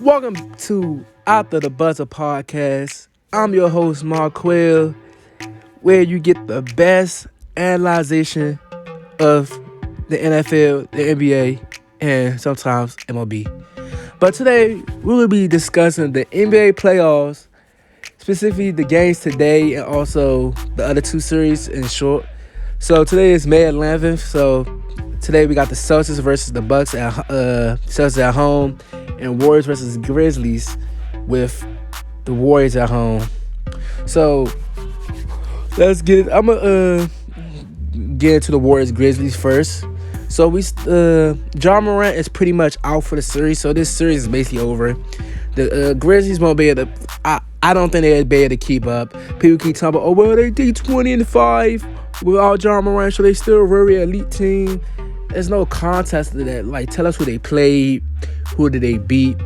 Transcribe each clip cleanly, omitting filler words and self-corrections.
Welcome to After the Buzzer podcast. I'm your host, Marquell, where you get the best analyzation of the NFL, the NBA, and sometimes MLB. But today, we will be discussing the NBA playoffs, specifically the games today and also the other two series in short. So today is May 11th. So today we got the Celtics versus the Bucks Celtics at home, and Warriors versus Grizzlies with the Warriors at home. So let's get it. I'm gonna get into the Warriors Grizzlies first. So John Morant is pretty much out for the series. So this series is basically over. The Grizzlies won't be able to. I don't think they'll be able to keep up. People keep talking about, they did 20-5 without John Morant, so they still a very elite team. There's no contest to that. Like, tell us who they played, who did they beat,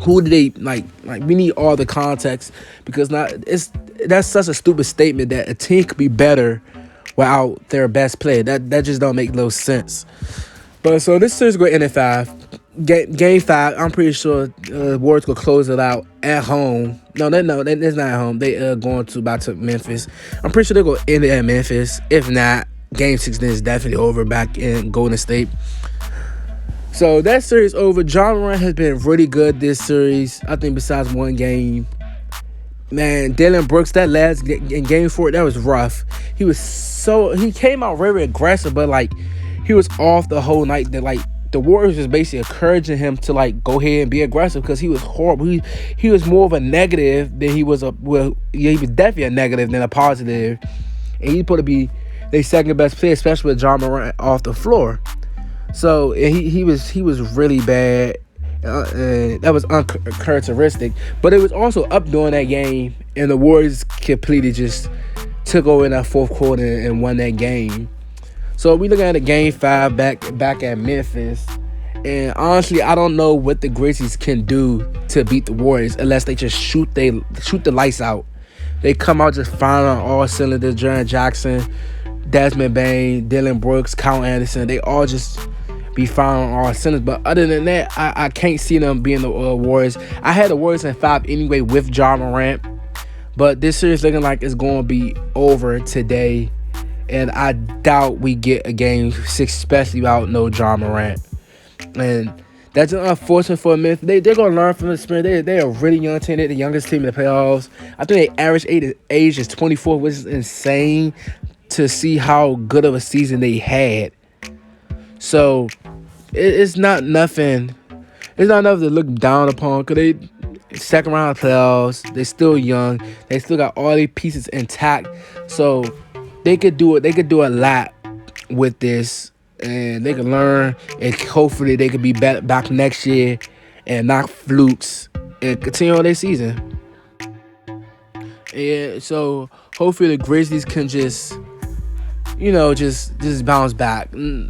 who did they like. We need all the context because that's such a stupid statement that a team could be better without their best player. That just don't make no sense. But so this series going to end in 5. Game 5, I'm pretty sure Warriors will close it out at home. No, it's not at home. They going back to Memphis. I'm pretty sure they're going to end it at Memphis. If not, Game 6 then is definitely over back in Golden State. So that series over. John Morant has been really good this series. I think besides one game. Man, Dillon Brooks, that last in Game 4, that was rough. He came out very aggressive, but he was off the whole night. The Warriors was basically encouraging him to go ahead and be aggressive because he was horrible. He was more of a negative than he was he was definitely a negative than a positive. And he's supposed to be their second best player, especially with John Morant off the floor. So he was really bad. And that was uncharacteristic. But it was also up during that game, and the Warriors completely just took over in that fourth quarter and won that game. So we looking at a Game 5 back at Memphis. And honestly, I don't know what the Grizzlies can do to beat the Warriors unless they just shoot the lights out. They come out just firing on all cylinders. Jaren Jackson, Desmond Bane, Dillon Brooks, Kyle Anderson, they all just be firing on all cylinders. But other than that, I can't see them being the Warriors. I had the Warriors in 5 anyway with John Morant. But this series looking like it's going to be over today. And I doubt we get a Game 6, especially without no John Morant. And that's unfortunate for a minute. They're going to learn from the experience. They're a really young team. They're the youngest team in the playoffs. I think their average age is 24, which is insane to see how good of a season they had. So it's not nothing. It's not enough to look down upon because they second round of playoffs. They're still young. They still got all their pieces intact. So they could do it. They could do a lot with this, and they could learn. And hopefully, they could be back next year and not flukes and continue on their season. Yeah. So hopefully, the Grizzlies can just bounce back and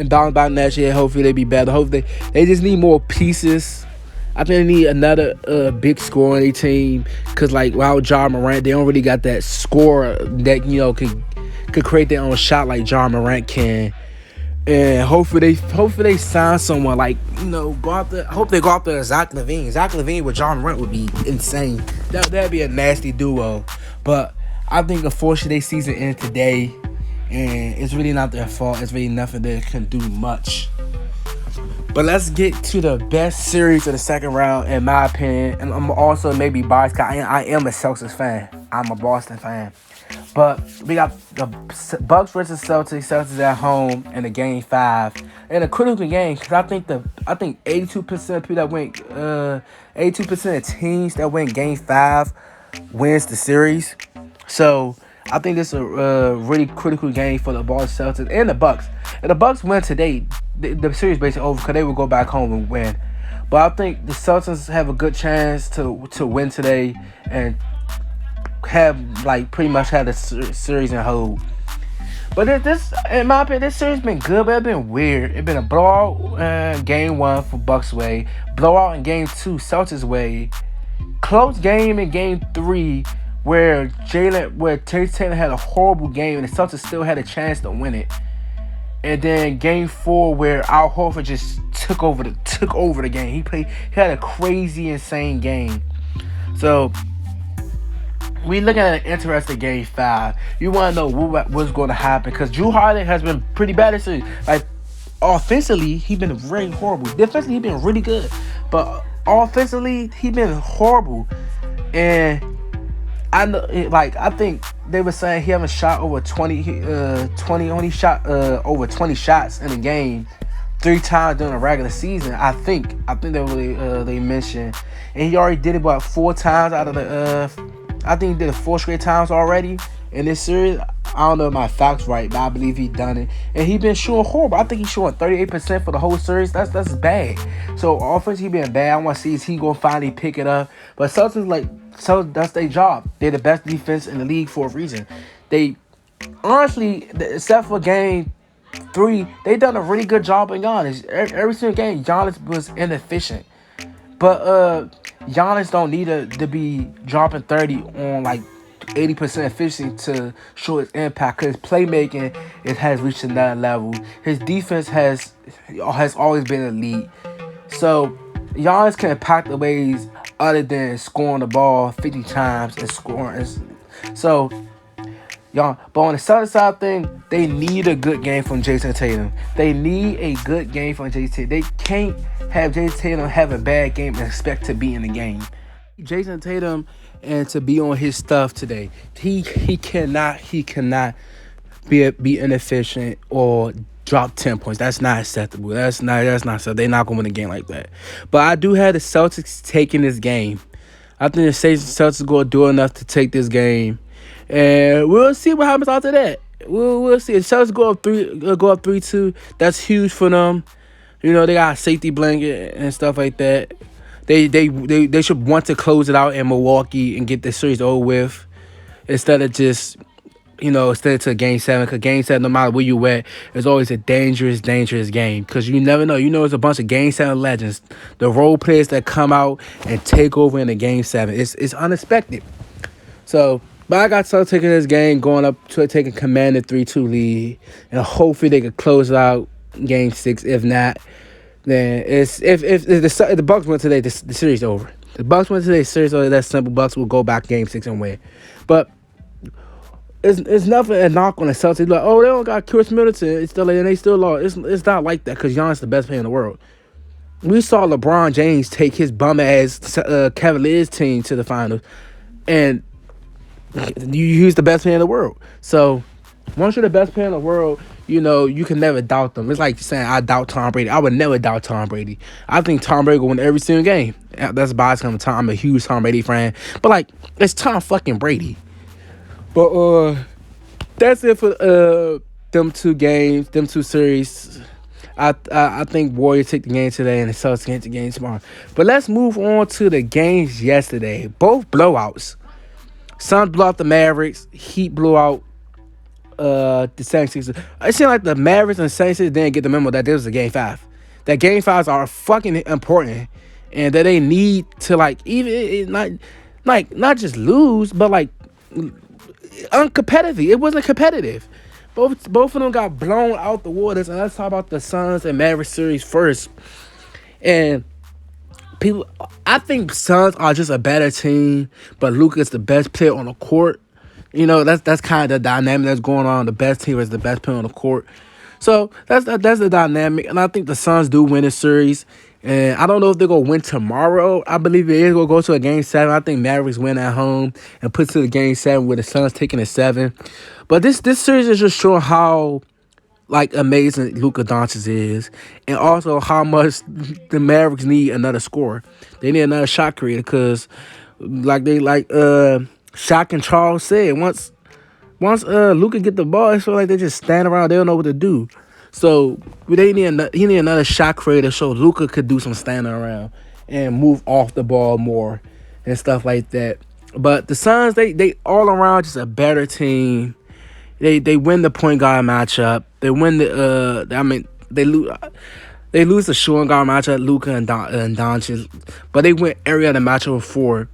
bounce back next year. Hopefully, they be better. Hopefully, they just need more pieces. I think they need another big scorer on their team because, without John Morant, they don't really got that scorer that could create their own shot like John Morant can. And hopefully they sign someone go out there. I hope they go out there as Zach LaVine. Zach LaVine with John Morant would be insane. That'd be a nasty duo. But I think unfortunately their season ends today, and it's really not their fault. It's really nothing they can do much. But let's get to the best series of the second round, in my opinion. And I'm also maybe biased because I am a Celtics fan. I'm a Boston fan. But we got the Bucks versus Celtics. Celtics at home in the Game 5. In a critical game because I think 82% of people that win, 82% of teams that win Game 5 wins the series. So I think this is a really critical game for the Boston Celtics and the Bucks. If the Bucks win today, the series basically over because they will go back home and win. But I think the Celtics have a good chance to win today and have pretty much had the series in hold. But this, in my opinion, this series been good, but it's been weird. It's been a blowout Game 1 for Bucks way, blowout in Game 2 Celtics way, close game in Game 3 where Taylor had a horrible game and the Celtics still had a chance to win it. And then game 4, where Al Horford just took over the game. He had a crazy, insane game. So we looking at an interesting game 5. You want to know what's going to happen, because Drew Holiday has been pretty bad this series. Like, offensively, he's been very horrible. Defensively, he's been really good, but offensively, he's been horrible. And I know, like, I think they were saying he haven't shot over 20. Only shot over 20 shots in a game 3 times during the regular season. I think they mentioned, and he already did it about 4 times out of the. I think he did it 4 straight times already in this series. I don't know if my facts right, but I believe he done it. And he been shooting horrible. I think he's shooting 38% for the whole series. That's bad. So offense, he been bad. I want to see if he gonna finally pick it up. But Celtics, that's their job. They're the best defense in the league for a reason. They honestly, except for game 3, they done a really good job on Giannis. Every single game, Giannis was inefficient. But Giannis don't need to be dropping 30 on like 80% efficiency to show his impact, because playmaking has reached another level. His defense has always been elite. So Giannis can impact the ways other than scoring the ball 50 times and scoring. So y'all, but on the Celtics side thing, they need a good game from Jason Tatum. They need a good game from Jason Tatum. They can't have Jason Tatum have a bad game and expect to be in the game. Jason Tatum, and to be on his stuff today, he cannot be inefficient or drop 10 points. That's not acceptable. That's not acceptable. They're not gonna win a game like that. But I do have the Celtics taking this game. I think the Celtics are gonna do enough to take this game, and we'll see what happens after that. We'll see. If Celtics go up 3-2, that's huge for them. You know, they got a safety blanket and stuff like that. They should want to close it out in Milwaukee and get the series over with, instead of just, instead to Game 7. Because Game 7, no matter where you at, is always a dangerous game. Because you never know. It's a bunch of Game 7 legends. The role players that come out and take over in the Game 7. It's unexpected. So, but I got Celtics taking this game, going up to taking commanding 3-2 lead. And hopefully they can close it out Game 6. If not, then if the Bucks win today, the series is over. The Bucks win today, series over. That's simple. Bucks will go back Game 6 and win. But it's nothing a knock on the Celtics. Like, oh, they don't got Chris Middleton. And they still lost. It's not like that, because Giannis is the best player in the world. We saw LeBron James take his bum ass Cavaliers team to the finals, and he's the best player in the world. So once you're the best player in the world, you can never doubt them. It's like saying I doubt Tom Brady. I would never doubt Tom Brady. I think Tom Brady will win every single game. That's bias coming Tom. I'm a huge Tom Brady fan. But, like, it's Tom fucking Brady. But that's it for them 2 games, them 2 series. I think Warriors take the game today and the Celtics take the game tomorrow. But let's move on to the games yesterday. Both blowouts. Suns blew out the Mavericks. Heat blew out the 76ers. It seemed like the Mavericks and 76ers didn't get the memo that this was a Game 5. That Game 5s are fucking important, and that they need to, like, even not just lose, but, like, uncompetitive. It wasn't competitive. Both of them got blown out the waters. And let's talk about the Suns and Mavericks series first. And I think Suns are just a better team, but Luka is the best player on the court. That's kind of the dynamic that's going on. The best team is the best player on the court. So that's the dynamic. And I think the Suns do win the series. And I don't know if they're going to win tomorrow. I believe it is going to go to a Game 7. I think Mavericks win at home and put to the Game 7 with the Suns taking a 7. But this series is just showing how, like, amazing Luka Doncic is, and also how much the Mavericks need another scorer. They need another shot creator, because Shaq and Charles said, once Luka get the ball, it's like they just stand around. They don't know what to do. So he need another shot creator so Luka could do some standing around and move off the ball more and stuff like that. But the Suns, they all around just a better team. They win the point guard matchup. They win they lose the shooting guard matchup, Luka and Doncic, but they win every other matchup for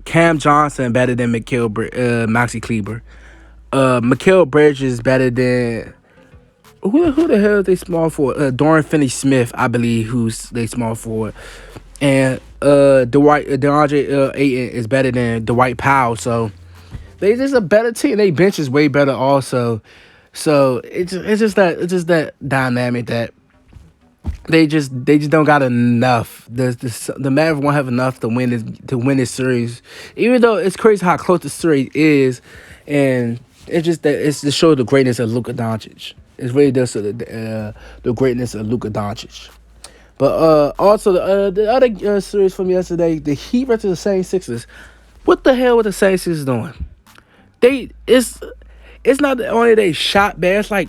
Cam Johnson better than Maxi Kleber. Mikal Bridges is better than who the hell is they small for? Dorian Finney-Smith, I believe, who's they small for, and DeAndre Ayton is better than Dwight Powell. So they just a better team. They bench is way better also. So it's just that dynamic that they just don't got enough. The Mavericks won't have enough to win this series, even though it's crazy how close the series is, and it's just that it's to show the greatness of Luka Doncic. It's really just the greatness of Luka Doncic. But also the other series from yesterday, the Heat versus the 76ers. What the hell were the 76ers doing? It's not only they shot bad. It's like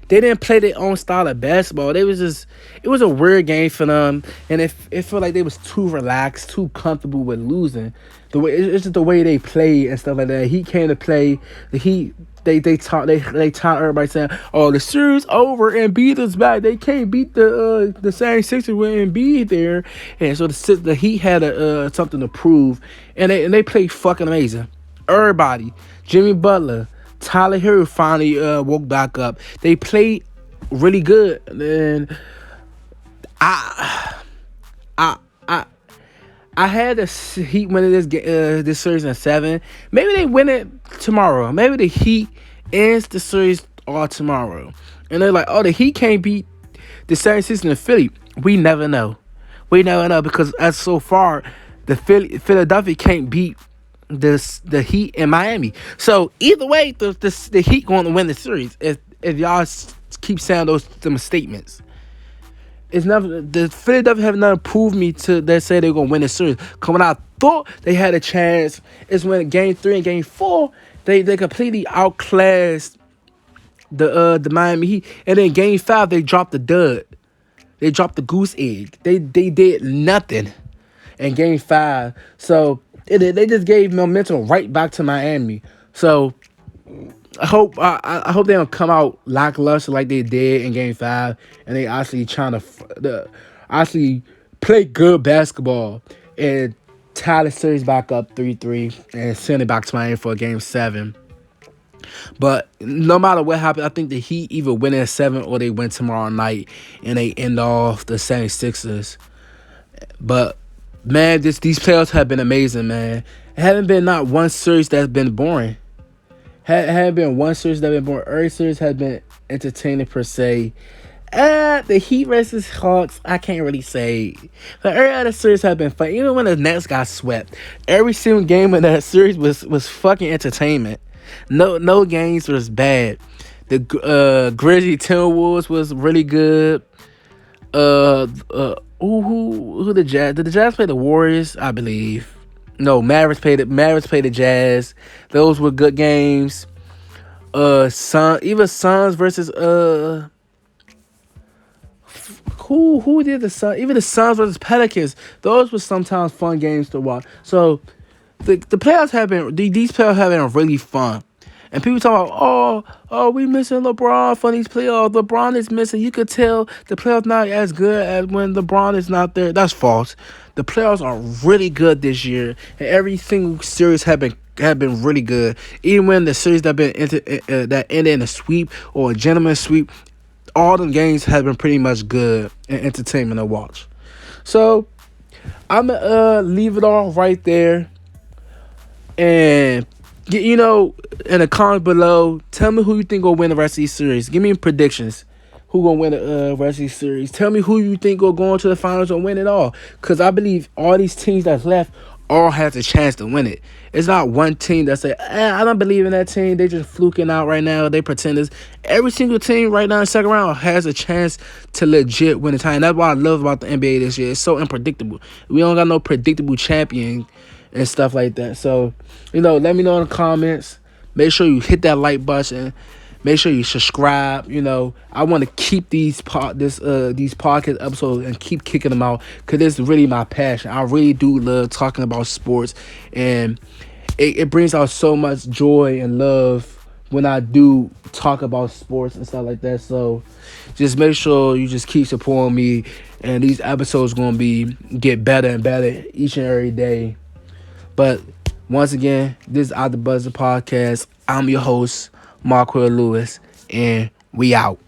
they didn't play their own style of basketball. It was a weird game for them, and it felt like they was too relaxed, too comfortable with losing. It's just the way they play and stuff like that. He came to play. The Heat they taught everybody saying, "Oh, the series over and Embiid is back." They can't beat the same Sixers with Embiid there, and so the Heat had something to prove, and they played fucking amazing. Everybody, Jimmy Butler, Tyler Hero finally woke back up. They played really good, and I had the Heat winning this series in 7. Maybe they win it tomorrow. Maybe the Heat ends the series all tomorrow, and they're like, "Oh, the Heat can't beat the 76ers in Philly." We never know. We never know because as so far, Philadelphia can't beat the Heat in Miami. So either way, the Heat going to win the series if y'all keep saying them statements. It's never the Philadelphia have never proved me to that say they're gonna win the series. Cause when I thought they had a chance, is when Game 3 and Game 4 they completely outclassed the Miami Heat, and then Game 5 they dropped the dud. They dropped the goose egg. They did nothing in Game 5. So they just gave momentum right back to Miami. So I hope they don't come out lackluster like they did in Game 5, and they actually trying to actually play good basketball and tie the series back up 3-3 and send it back to Miami for Game 7. But no matter what happens, I think the Heat either win in 7 or they win tomorrow night and they end off the 76ers. But man, these playoffs have been amazing, man. It haven't been not one series that's been boring. Haven't been one series that's been boring. Every series has been entertaining per se. The Heat versus Hawks, I can't really say. But every other series have been fun. Even when the Nets got swept, every single game in that series was fucking entertainment. No games was bad. The Grizzlies Timberwolves was really good. Who the Jazz? Did the Jazz play the Warriors? I believe. No, Mavericks played the Jazz. Those were good games. Suns versus who did the Suns? Even the Suns versus Pelicans. Those were sometimes fun games to watch. So the playoffs have been these playoffs have been really fun. And people talk about, oh, we missing LeBron for these playoffs. LeBron is missing. You could tell the playoffs not as good as when LeBron is not there. That's false. The playoffs are really good this year, and every single series have been really good. Even when the series that ended in a sweep or a gentleman's sweep, all them games have been pretty much good and entertainment to watch. So I'm gonna leave it all right there, and in the comments below, tell me who you think will win the rest of these series. Give me predictions. Who gonna win the rest of these series? Tell me who you think will go into the finals and win it all. Because I believe all these teams that's left all has a chance to win it. It's not one team that say, I don't believe in that team. They just fluking out right now. They pretenders. Every single team right now in the second round has a chance to legit win the title. That's what I love about the NBA this year. It's so unpredictable. We don't got no predictable champion and stuff like that. So, let me know in the comments. Make sure you hit that like button. Make sure you subscribe. I want to keep these podcast episodes and keep kicking them out because it's really my passion. I really do love talking about sports, and it brings out so much joy and love when I do talk about sports and stuff like that. So just make sure you just keep supporting me, and these episodes going to get better and better each and every day. But once again, this is Out the Buzzer Podcast. I'm your host, Marquel Lewis, and we out.